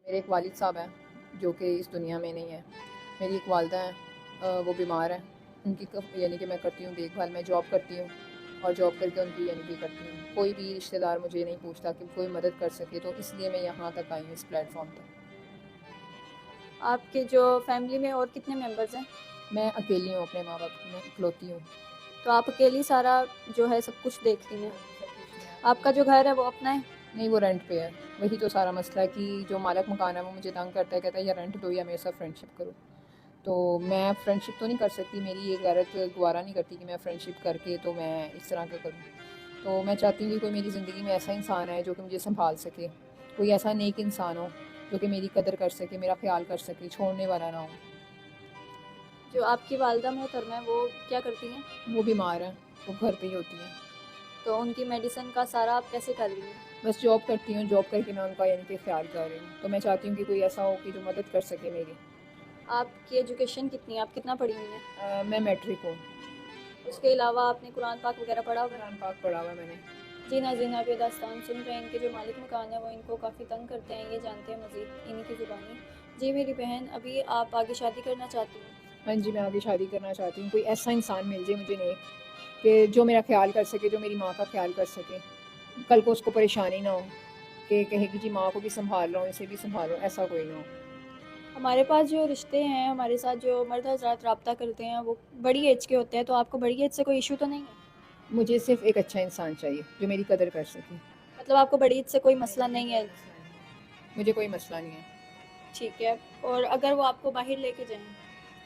میرے ایک والد صاحب ہیں جو کہ اس دنیا میں نہیں ہیں. میری ایک والدہ ہیں، وہ بیمار ہیں. ان کی یعنی کہ میں کرتی ہوں دیکھ بھال. میں جاب کرتی ہوں اور جاب کر کے ان کی یعنی کہ کرتی ہوں. کوئی بھی رشتہ دار مجھے نہیں پوچھتا کہ کوئی مدد کر سکے، تو اس لیے میں یہاں تک آئی ہوں، اس پلیٹ فارم تک. آپ کے جو فیملی میں اور کتنے ممبرز ہیں؟ میں اکیلی ہوں، اپنے ماں باپ میں اکلوتی ہوں. تو آپ اکیلی سارا جو ہے سب کچھ دیکھتی ہیں؟ آپ کا جو گھر ہے وہ اپنا ہے؟ نہیں، وہ رینٹ پہ ہے. وہی تو سارا مسئلہ ہے کہ جو مالک مکان ہے وہ مجھے تنگ کرتا ہے، کہتا ہے یا رینٹ دو یا میرے ساتھ فرینڈ شپ کرو. تو میں فرینڈ شپ تو نہیں کر سکتی، میری یہ غیرت گوارا نہیں کرتی کہ میں فرینڈ شپ کر کے تو میں اس طرح کا کروں. تو میں چاہتی ہوں کہ کوئی میری زندگی میں ایسا انسان ہے جو کہ مجھے سنبھال سکے، کوئی ایسا نیک انسان ہو جو کہ میری قدر کر سکے، میرا خیال کر سکے، چھوڑنے والا نہ ہو. جو آپ کی والدہ محترمہ ہیں وہ کیا کرتی ہیں؟ وہ بیمار ہیں، وہ گھر پہ ہی ہوتی ہیں. تو ان کی میڈیسن کا سارا آپ کیسے کر رہی ہیں؟ بس جاب کرتی ہوں، جاب کر کے میں ان کا یعنی کہ خیال کر رہی ہوں. تو میں چاہتی ہوں کہ کوئی ایسا ہو کہ جو مدد کر سکے میری. آپ کی ایجوکیشن کتنی ہے؟ آپ کتنا پڑھی ہوئی ہیں؟ میں میٹرک ہوں. اس کے علاوہ آپ نے قرآن پاک وغیرہ پڑھا ہوگا؟ قرآن پاک پڑھا ہوا ہے میں نے. جی ناظرین، آپ یہ داستان سن رہے ہیں. ان کے جو مالک مکان ہے وہ ان کو کافی تنگ کرتے ہیں، یہ جانتے ہیں مزید انہی کی زبانی. جی میری بہن، ابھی آپ آگے شادی کرنا چاہتی ہیں؟ ہاں جی، میں آگے شادی کرنا چاہتی ہوں. کوئی ایسا انسان مل جائے مجھے نیک کہ جو میرا خیال کر سکے، جو میری ماں کا خیال کر سکے. کل کو اس کو پریشانی نہ ہو کہ کہے کہ جی ماں کو بھی سنبھال رہا ہوں، اسے بھی سنبھال رہا ہوں. ایسا کوئی نہ ہو. ہمارے پاس جو رشتے ہیں، ہمارے ساتھ جو مرد حضرات رابطہ کرتے ہیں وہ بڑی ایج کے ہوتے ہیں. تو آپ کو بڑی ایج سے کوئی ایشو تو نہیں ہے؟ مجھے صرف ایک اچھا انسان چاہیے جو میری قدر کر سکے. مطلب آپ کو بڑی ایج سے کوئی مسئلہ نہیں ہے؟ مجھے کوئی مسئلہ نہیں ہے. ٹھیک ہے. اور اگر وہ آپ کو باہر لے کے جائیں؟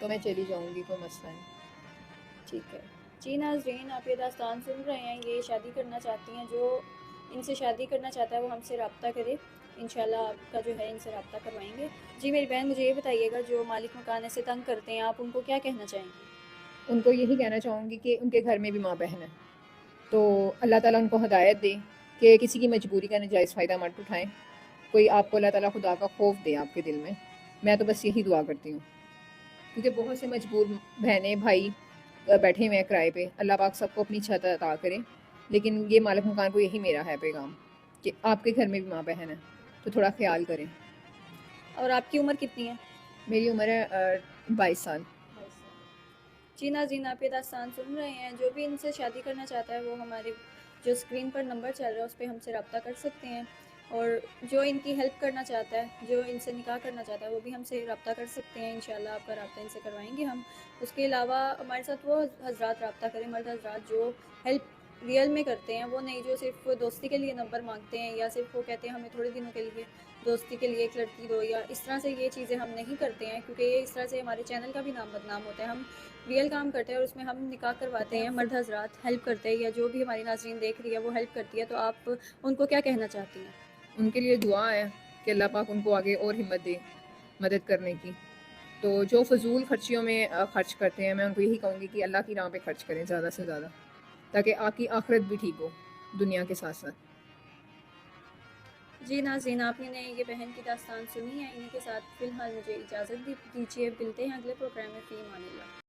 تو میں چلی جاؤں گی، کوئی مسئلہ نہیں. ٹھیک ہے. جی ناظرین، آپ یہ داستان سن رہے ہیں. یہ شادی کرنا چاہتی ہیں. جو ان سے شادی کرنا چاہتا ہے وہ ہم سے رابطہ کرے، انشاءاللہ آپ کا جو ہے ان سے رابطہ کروائیں گے. جی میری بہن، مجھے یہ بتائیے گا، جو مالک مکان ایسے تنگ کرتے ہیں آپ ان کو کیا کہنا چاہیں گے؟ ان کو یہی کہنا چاہوں گی کہ ان کے گھر میں بھی ماں بہن ہے، تو اللہ تعالیٰ ان کو ہدایت دے کہ کسی کی مجبوری کا ناجائز فائدہ مت اٹھائیں. کوئی آپ کو اللہ تعالیٰ خدا کا خوف دے آپ کے دل میں. میں تو بس یہی دعا کرتی ہوں، کیونکہ بہت سے مجبور بہنیں بھائی بیٹھے ہوئے ہیں کرائے پہ. اللہ پاک سب کو اپنی چھت عطا کرے، لیکن یہ مالک مکان کو یہی میرا ہے پیغام کہ آپ کے گھر میں بھی ماں بہن ہے تو تھوڑا خیال کریں. اور آپ کی عمر کتنی ہے؟ میری عمر ہے 22 سال. جی ناظرین، آپ یہ داستان سن رہے ہیں. جو بھی ان سے شادی کرنا چاہتا ہے وہ ہمارے جو اسکرین پر نمبر چل رہا ہے اس پہ ہم سے رابطہ کر سکتے ہیں. اور جو ان کی ہیلپ کرنا چاہتا ہے، جو ان سے نکاح کرنا چاہتا ہے، وہ بھی ہم سے رابطہ کر سکتے ہیں. انشاءاللہ آپ کا رابطہ ان سے کروائیں گے ہم. اس کے علاوہ ہمارے ساتھ وہ حضرات رابطہ کریں، مرد حضرات جو ہیلپ ریئل میں کرتے ہیں، وہ نہیں جو صرف دوستی کے لیے نمبر مانگتے ہیں یا صرف وہ کہتے ہیں ہمیں تھوڑے دنوں کے لیے دوستی کے لیے ایک لڑکی دو، یا اس طرح سے. یہ چیزیں ہم نہیں کرتے ہیں کیونکہ یہ اس طرح سے ہمارے چینل کا بھی نام بدنام ہوتا ہے. ہم ریئل کام کرتے ہیں اور اس میں ہم نکاح کرواتے ہیں. مرد حضرات ہیلپ کرتے ہیں، یا جو بھی ہماری ناظرین دیکھ رہی ہے وہ ہیلپ کرتی ہے. تو آپ ان کو کیا کہنا چاہتی ہیں؟ ان کے لیے دعا ہے کہ اللہ پاک ان کو آگے اور ہمت دے مدد کرنے کی. تو جو فضول خرچیوں میں خرچ کرتے ہیں، میں ان کو یہی کہوں گی کہ اللہ کی راہ پہ خرچ کریں زیادہ سے زیادہ، تاکہ آپ کی آخرت بھی ٹھیک ہو دنیا کے ساتھ ساتھ. جی ناظرین، آپ نے یہ بہن کی داستان سنی ہے. انہی کے ساتھ فی الحال مجھے اجازت دیجیے. ملتے ہیں اگلے پروگرام میں. فی امان اللہ.